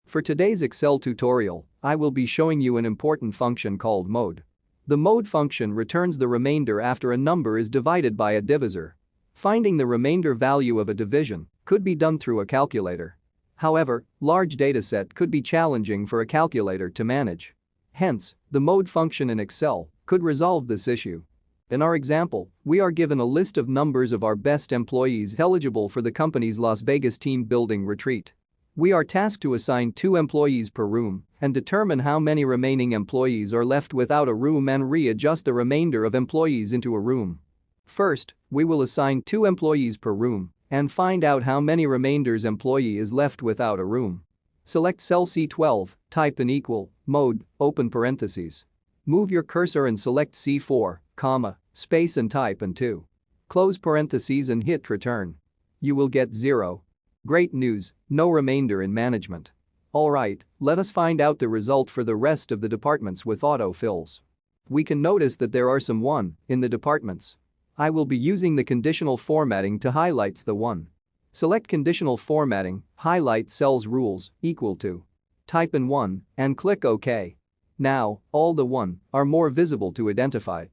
For today's Excel tutorial, I will be showing you an important function called mode. The mode function returns the remainder after a number is divided by a divisor. Finding the remainder value of a division could be done through a calculator. However, large dataset could be challenging for a calculator to manage. Hence, the mode function in Excel could resolve this issue. In our example, we are given a list of numbers of our best employees eligible for the company's Las Vegas team building retreat. We are tasked to assign 2 employees per room and determine how many remaining employees are left without a room and readjust the remainder of employees into a room. First, we will assign 2 employees per room and find out how many remainders employee is left without a room. Select cell C12, type in equal, mode, open parentheses. Move your cursor and select C4, comma, space and type in 2. Close parentheses and hit return. You will get 0. Great news, no remainder in management. Alright, let us find out the result for the rest of the departments with autofills. We can notice that there are some 1 in the departments. I will be using the conditional formatting to highlight the 1. Select conditional formatting, highlight cells rules, equal to. Type in 1 and click OK. Now, all the 1 are more visible to identify.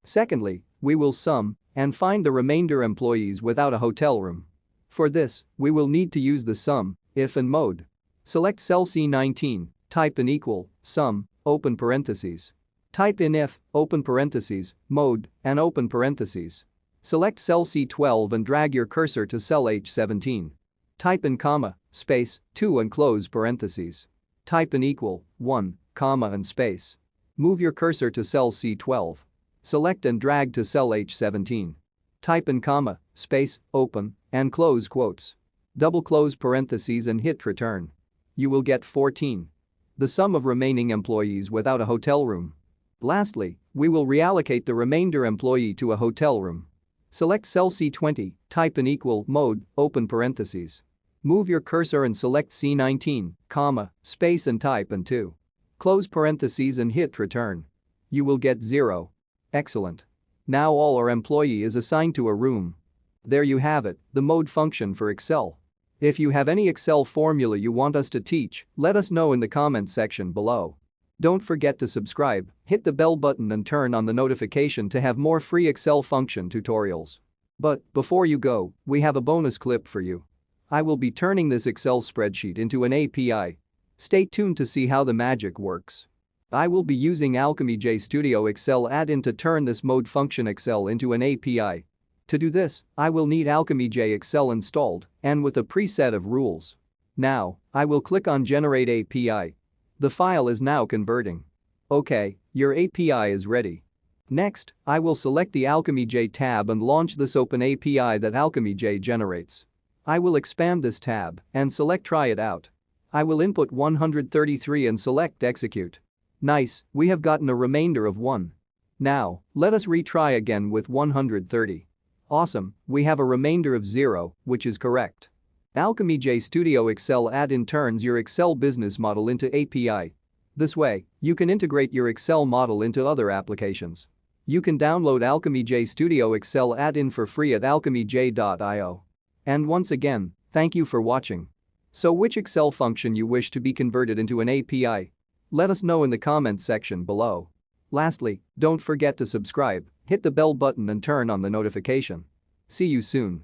Secondly, we will sum and find the remainder employees without a hotel room. For this, we will need to use the sum, if in mode. Select cell C19, type in equal, sum, open parentheses. Type in if, open parentheses, mode, and open parentheses. Select cell C12 and drag your cursor to cell H17. Type in comma, space, 2 and close parentheses. Type in equal, 1, comma and space. Move your cursor to cell C12. Select and drag to cell H17. Type in comma, space, open, and close quotes. Double close parentheses and hit return. You will get 14. The sum of remaining employees without a hotel room. Lastly, we will reallocate the remainder employee to a hotel room. Select cell C20, type in equal, mode, open parentheses. Move your cursor and select C19, comma, space and type in 2. Close parentheses and hit return. You will get 0. Excellent. Now all our employee is assigned to a room. There you have it, the mode function for Excel. If you have any Excel formula you want us to teach, let us know in the comments section below. Don't forget to subscribe, hit the bell button and turn on the notification to have more free Excel function tutorials. But before you go, we have a bonus clip for you. I will be turning this Excel spreadsheet into an API. Stay tuned to see how the magic works. I will be using Alchemy J Studio Excel add-in to turn this mode function Excel into an API. To do this, I will need Alchemy J Excel installed and with a preset of rules. Now, I will click on Generate API. The file is now converting. Okay, your API is ready. Next, I will select the Alchemy J tab and launch this open API that Alchemy J generates. I will expand this tab and select Try it out. I will input 133 and select Execute. Nice, we have gotten a remainder of 1. Now, let us retry again with 130. Awesome, we have a remainder of 0, which is correct. Alchemy J Studio Excel add-in turns your Excel business model into API. This way, you can integrate your Excel model into other applications. You can download Alchemy J Studio Excel add-in for free at alchemyj.io. And once again, thank you for watching. So which Excel function you wish to be converted into an API? Let us know in the comments section below. Lastly, don't forget to subscribe, hit the bell button and turn on the notification. See you soon.